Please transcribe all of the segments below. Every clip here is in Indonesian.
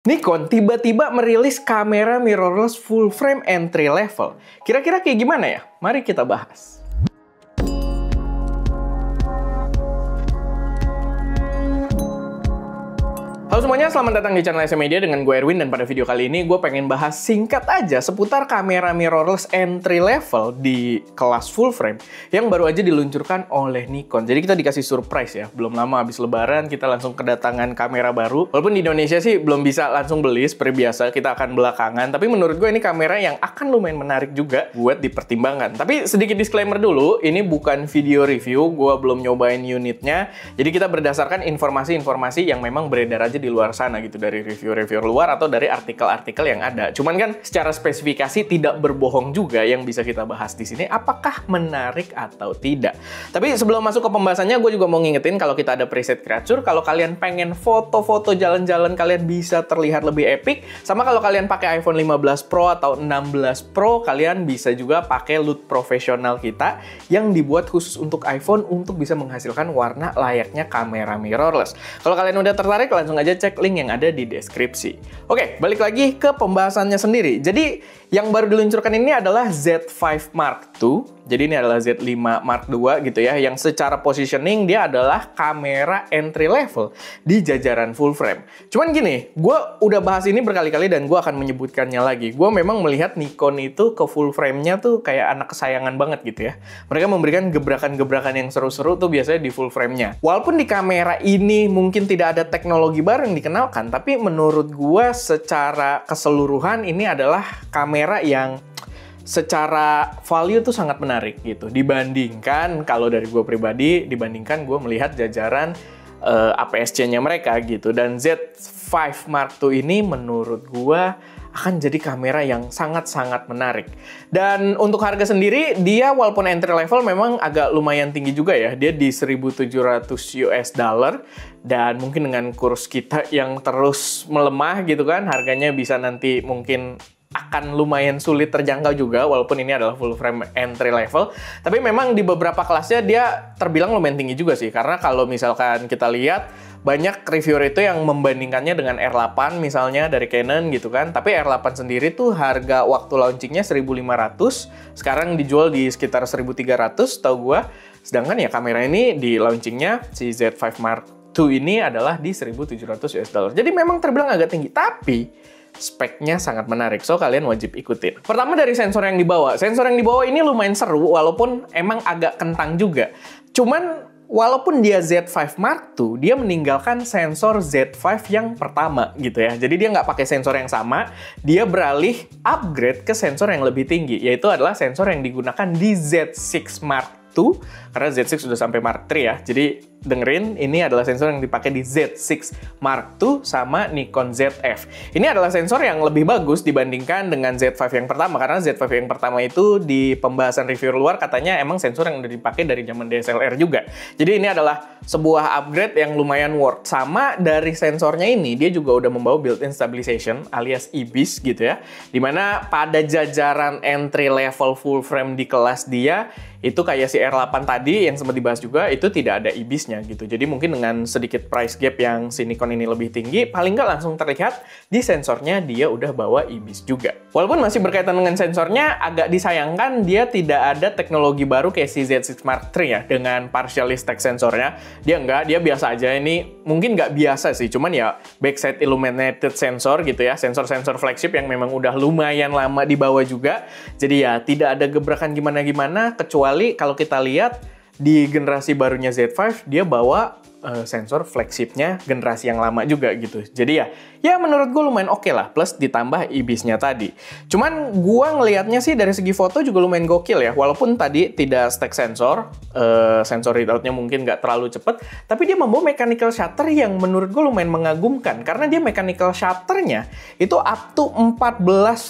Nikon tiba-tiba merilis kamera mirrorless full frame entry level. Kira-kira kayak gimana ya? Mari kita bahas. Halo semuanya, selamat datang di channel SM Media dengan gue Erwin, dan pada video kali ini gue pengen bahas singkat aja seputar kamera mirrorless entry level di kelas full frame yang baru aja diluncurkan oleh Nikon. Jadi kita dikasih surprise ya, belum lama habis lebaran kita langsung kedatangan kamera baru. Walaupun di Indonesia sih belum bisa langsung beli seperti biasa, kita akan belakangan. Tapi menurut gue ini kamera yang akan lumayan menarik juga buat dipertimbangkan. Tapi sedikit disclaimer dulu, ini bukan video review, gue belum nyobain unitnya. Jadi kita berdasarkan informasi-informasi yang memang beredar aja di luar sana gitu, dari review-review luar atau dari artikel-artikel yang ada. Cuman kan secara spesifikasi tidak berbohong juga yang bisa kita bahas di sini, apakah menarik atau tidak. Tapi sebelum masuk ke pembahasannya, gue juga mau ngingetin kalau kita ada preset creature, kalau kalian pengen foto-foto jalan-jalan kalian bisa terlihat lebih epic, sama kalau kalian pakai iPhone 15 Pro atau 16 Pro, kalian bisa juga pakai LUT profesional kita yang dibuat khusus untuk iPhone untuk bisa menghasilkan warna layaknya kamera mirrorless. Kalau kalian udah tertarik, langsung aja cek link yang ada di deskripsi. Oke, balik lagi ke pembahasannya sendiri. Jadi, yang baru diluncurkan ini adalah Z5 Mark II. Jadi ini adalah Z5 Mark II gitu ya, yang secara positioning dia adalah kamera entry level di jajaran full frame. Cuman gini, gue udah bahas ini berkali-kali dan gue akan menyebutkannya lagi. Gue memang melihat Nikon itu ke full frame-nya tuh kayak anak kesayangan banget gitu ya. Mereka memberikan gebrakan-gebrakan yang seru-seru tuh biasanya di full frame-nya. Walaupun di kamera ini mungkin tidak ada teknologi baru yang dikenalkan, tapi menurut gue secara keseluruhan ini adalah kamera yang secara value tuh sangat menarik gitu. Dibandingkan, kalau dari gue pribadi, dibandingkan gue melihat jajaran APS-C-nya mereka gitu. Dan Z5 Mark II ini menurut gue akan jadi kamera yang sangat-sangat menarik. Dan untuk harga sendiri, dia walaupun entry level memang agak lumayan tinggi juga ya. Dia di 1.700 US dollar. Dan mungkin dengan kurs kita yang terus melemah gitu kan, harganya bisa nanti mungkin akan lumayan sulit terjangkau juga, walaupun ini adalah full frame entry level. Tapi memang di beberapa kelasnya dia terbilang lumayan tinggi juga sih, karena kalau misalkan kita lihat banyak reviewer itu yang membandingkannya dengan R8 misalnya dari Canon gitu kan. Tapi R8 sendiri tuh harga waktu launchingnya 1.500, sekarang dijual di sekitar 1.300 tahu gua. Sedangkan ya kamera ini di launchingnya si Z5 Mark II ini adalah di 1.700 US dollar. Jadi memang terbilang agak tinggi, tapi speknya sangat menarik, so kalian wajib ikutin. Pertama dari sensor yang dibawa. Sensor yang dibawa ini lumayan seru, walaupun emang agak kentang juga. Cuman, walaupun dia Z5 Mark II, dia meninggalkan sensor Z5 yang pertama gitu ya. Jadi dia nggak pakai sensor yang sama, dia beralih upgrade ke sensor yang lebih tinggi, yaitu adalah sensor yang digunakan di Z6 Mark II, karena Z6 sudah sampai Mark III ya. Jadi dengerin, ini adalah sensor yang dipakai di Z6 Mark II sama Nikon ZF. Ini adalah sensor yang lebih bagus dibandingkan dengan Z5 yang pertama, karena Z5 yang pertama itu di pembahasan review luar katanya emang sensor yang udah dipakai dari zaman DSLR juga. Jadi ini adalah sebuah upgrade yang lumayan worth. Sama dari sensornya ini, dia juga udah membawa built-in stabilization alias IBIS gitu ya. Dimana pada jajaran entry level full frame di kelas dia, itu kayak si R8 tadi yang sempat dibahas juga, itu tidak ada IBIS-nya gitu. Jadi mungkin dengan sedikit price gap yang si Nikon ini lebih tinggi, paling nggak langsung terlihat di sensornya dia udah bawa IBIS juga. Walaupun masih berkaitan dengan sensornya, agak disayangkan dia tidak ada teknologi baru kayak si Z6 Mark III ya, dengan partially stack sensornya. Dia biasa aja. Ini mungkin nggak biasa sih, cuman ya backside illuminated sensor gitu ya, sensor-sensor flagship yang memang udah lumayan lama dibawa juga. Jadi ya tidak ada gebrakan gimana-gimana, kecuali kalau kita lihat di generasi barunya Z5, dia bawa sensor flagshipnya generasi yang lama juga gitu. Jadi ya menurut gue lumayan oke lah, plus ditambah IBIS-nya tadi. Cuman gue ngelihatnya sih dari segi foto juga lumayan gokil ya, walaupun tadi tidak stack sensor, sensor readout-nya mungkin nggak terlalu cepet, tapi dia membawa mechanical shutter yang menurut gue lumayan mengagumkan, karena dia mechanical shutter-nya itu up to 14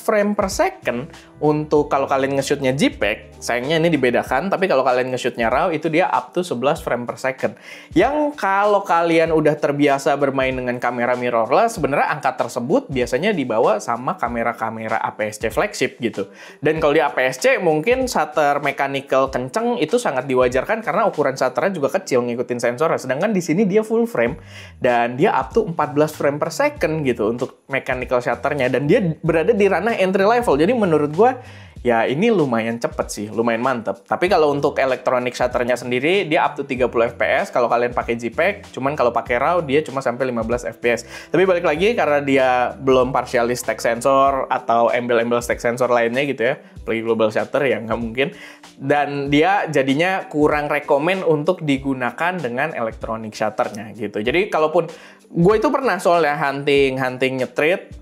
frame per second, Untuk kalau kalian nge-shootnya JPEG, sayangnya ini dibedakan, tapi kalau kalian nge-shootnya RAW, itu dia up to 11 frame per second. Yang kalau kalian udah terbiasa bermain dengan kamera mirrorless, sebenarnya angka tersebut biasanya dibawa sama kamera-kamera APS-C flagship gitu. Dan kalau di APS-C, mungkin shutter mechanical kenceng itu sangat diwajarkan karena ukuran shutternya juga kecil ngikutin sensornya. Sedangkan di sini dia full frame, dan dia up to 14 frame per second gitu untuk mechanical shutternya. Dan dia berada di ranah entry level, jadi menurut gue ya ini lumayan cepet sih, lumayan mantep. Tapi kalau untuk electronic shutternya sendiri, dia up to 30 fps kalau kalian pakai JPEG. Cuman kalau pakai RAW, dia cuma sampai 15 fps. Tapi balik lagi, karena dia belum partially stack sensor atau embel-embel stack sensor lainnya gitu ya, apalagi global shutter ya nggak mungkin. Dan dia jadinya kurang rekomen untuk digunakan dengan electronic shutternya gitu. Jadi kalaupun gue itu pernah soalnya hunting nyetrit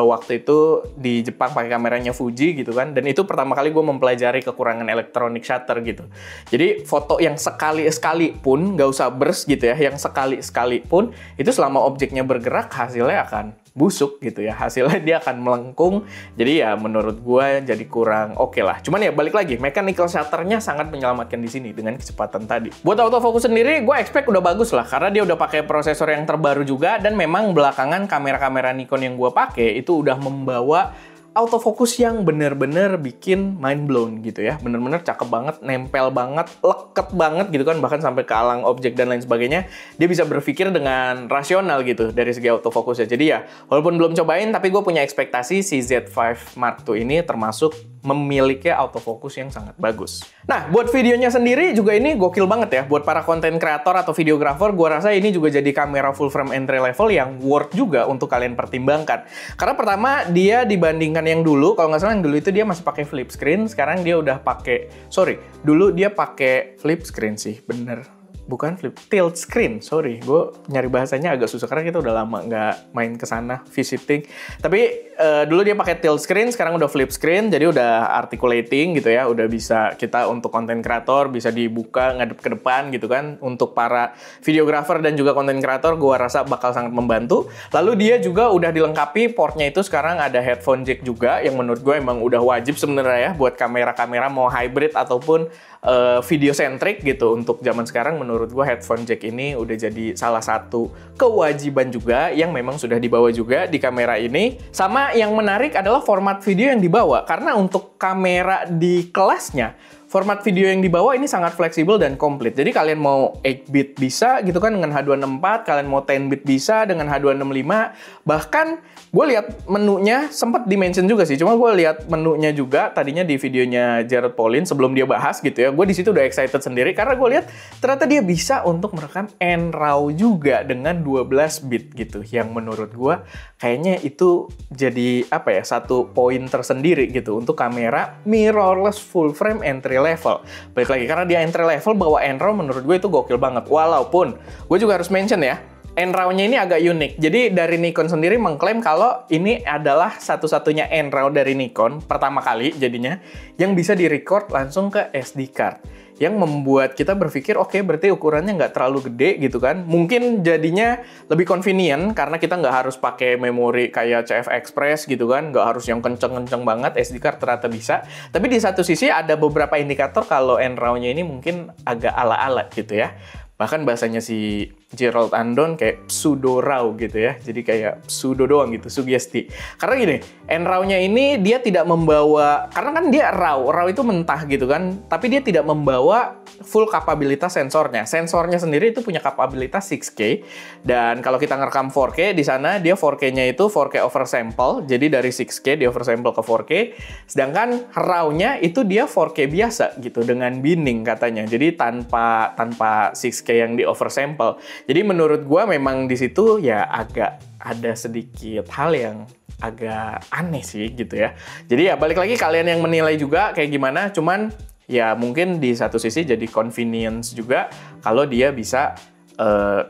waktu itu di Jepang pakai kameranya Fuji gitu kan, dan itu pertama kali gue mempelajari kekurangan electronic shutter gitu. Jadi foto yang sekali-sekali pun nggak usah burst gitu ya, yang sekali-sekali pun itu selama objeknya bergerak hasilnya akan busuk gitu ya, hasilnya dia akan melengkung. Jadi ya menurut gue jadi kurang oke lah. Cuman ya balik lagi, mechanical shutternya sangat menyelamatkan di sini dengan kecepatan tadi. Buat autofocus sendiri, gue expect udah bagus lah karena dia udah pakai prosesor yang terbaru juga, dan memang belakangan kamera-kamera Nikon yang gue pakai itu udah membawa autofocus yang bener-bener bikin mind blown gitu ya. Bener-bener cakep banget, nempel banget, leket banget gitu kan, bahkan sampai ke alang objek dan lain sebagainya. Dia bisa berpikir dengan rasional gitu dari segi autofocusnya. Jadi ya, walaupun belum cobain, tapi gue punya ekspektasi si Z5 Mark II ini termasuk memiliki autofocus yang sangat bagus. Nah, buat videonya sendiri juga ini gokil banget ya. Buat para konten kreator atau videographer, gue rasa ini juga jadi kamera full frame entry level yang worth juga untuk kalian pertimbangkan. Karena pertama, dia dibandingkan yang dulu, kalau nggak salah yang dulu itu dia masih pakai flip screen, sekarang dia udah pakai, dulu dia pakai flip screen sih, bener. Bukan tilt screen, sorry. Gue nyari bahasanya agak susah karena kita udah lama nggak main ke sana visiting. Tapi dulu dia pakai tilt screen, sekarang udah flip screen, jadi udah articulating gitu ya. Udah bisa kita untuk konten kreator bisa dibuka ngadep ke depan gitu kan. Untuk para videographer dan juga konten kreator, gue rasa bakal sangat membantu. Lalu dia juga udah dilengkapi portnya itu sekarang ada headphone jack juga, yang menurut gue emang udah wajib sebenarnya ya buat kamera-kamera mau hybrid ataupun video centric gitu. Untuk zaman sekarang menurut gue headphone jack ini udah jadi salah satu kewajiban juga yang memang sudah dibawa juga di kamera ini. Sama yang menarik adalah format video yang dibawa, karena untuk kamera di kelasnya format video yang dibawa ini sangat fleksibel dan komplit. Jadi kalian mau 8-bit bisa gitu kan dengan H264, kalian mau 10-bit bisa dengan H265. Bahkan gue lihat menunya, sempat di-mention juga sih, cuma gue lihat menunya juga tadinya di videonya Jared Polin sebelum dia bahas gitu ya. Gue di situ udah excited sendiri karena gue lihat ternyata dia bisa untuk merekam NRAW juga dengan 12-bit gitu. Yang menurut gue kayaknya itu jadi apa ya, satu poin tersendiri gitu untuk kamera mirrorless full frame entry level. Balik lagi, karena dia entry level bawa NRAW menurut gue itu gokil banget. Walaupun gue juga harus mention ya, NRAW-nya ini agak unik. Jadi dari Nikon sendiri mengklaim kalau ini adalah satu-satunya NRAW dari Nikon pertama kali jadinya yang bisa direcord langsung ke SD card. Yang membuat kita berpikir, oke, berarti ukurannya nggak terlalu gede gitu kan. Mungkin jadinya lebih convenient karena kita nggak harus pakai memori kayak CF Express gitu kan. Nggak harus yang kenceng-kenceng banget, SD card ternyata bisa. Tapi di satu sisi ada beberapa indikator kalau NRAW-nya ini mungkin agak ala-ala gitu ya. Bahkan bahasanya si Gerald Andon kayak pseudo raw gitu ya. Jadi kayak pseudo doang gitu, sugesti. Karena gini, NRAW-nya ini dia tidak membawa, karena kan dia raw itu mentah gitu kan, tapi dia tidak membawa full kapabilitas sensornya. Sensornya sendiri itu punya kapabilitas 6K, dan kalau kita ngerekam 4K di sana, dia 4K-nya itu 4K oversample, jadi dari 6K dia oversample ke 4K, sedangkan raw-nya itu dia 4K biasa gitu, dengan binning katanya. Jadi tanpa 6K yang di oversample. Jadi menurut gua memang di situ ya agak ada sedikit hal yang agak aneh sih gitu ya. Jadi ya balik lagi kalian yang menilai juga kayak gimana. Cuman ya mungkin di satu sisi jadi convenience juga kalau dia bisa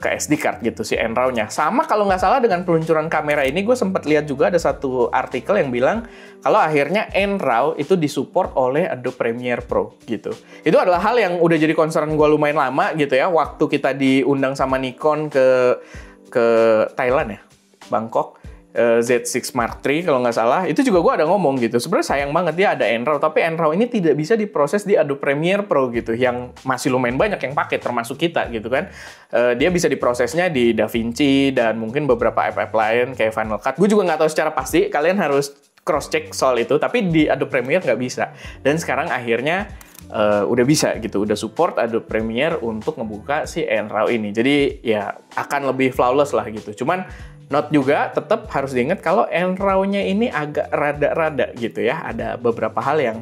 ke SD card gitu si NRAW-nya. Sama kalau nggak salah dengan peluncuran kamera ini, gue sempat lihat juga ada satu artikel yang bilang kalau akhirnya NRAW itu disupport oleh Adobe Premiere Pro gitu. Itu adalah hal yang udah jadi concern gue lumayan lama gitu ya. Waktu kita diundang sama Nikon ke Thailand ya, Bangkok. Z6 Mark III kalau nggak salah, itu juga gue ada ngomong gitu. Sebenarnya sayang banget dia ada nRAW, tapi nRAW ini tidak bisa diproses di Adobe Premiere Pro gitu, yang masih lumayan banyak yang pakai, termasuk kita gitu kan. Dia bisa diprosesnya di DaVinci dan mungkin beberapa app-app lain kayak Final Cut. Gue juga nggak tahu secara pasti, kalian harus cross-check soal itu, tapi di Adobe Premiere nggak bisa. Dan sekarang akhirnya udah bisa gitu, udah support Adobe Premiere untuk ngebuka si nRAW ini. Jadi ya akan lebih flawless lah gitu. Cuman note juga tetap harus diingat kalau nRAW-nya ini agak rada-rada gitu ya. Ada beberapa hal yang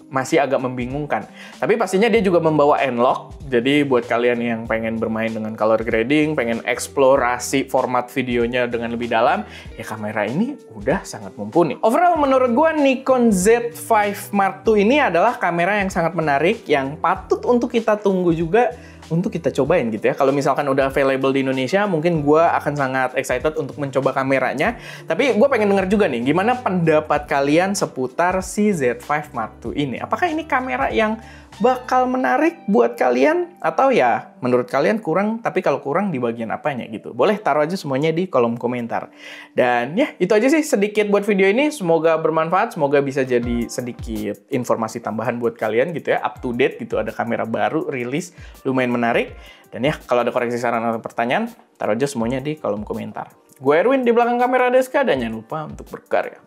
masih agak membingungkan. Tapi pastinya dia juga membawa N-Log. Jadi buat kalian yang pengen bermain dengan color grading, pengen eksplorasi format videonya dengan lebih dalam, ya kamera ini udah sangat mumpuni. Overall menurut gua Nikon Z5 Mark II ini adalah kamera yang sangat menarik, yang patut untuk kita tunggu juga untuk kita cobain gitu ya. Kalau misalkan udah available di Indonesia, mungkin gue akan sangat excited untuk mencoba kameranya. Tapi gue pengen denger juga nih, gimana pendapat kalian seputar si Z5 Mark II ini? Apakah ini kamera yang bakal menarik buat kalian? Atau ya menurut kalian kurang, tapi kalau kurang di bagian apanya gitu? Boleh taruh aja semuanya di kolom komentar. Dan ya, itu aja sih sedikit buat video ini. Semoga bermanfaat, semoga bisa jadi sedikit informasi tambahan buat kalian gitu ya. Up to date gitu, ada kamera baru, rilis, lumayan menarik. Dan ya, kalau ada koreksi saran atau pertanyaan, taruh aja semuanya di kolom komentar. Gue Erwin, di belakang kamera Deska, dan jangan lupa untuk berkarya.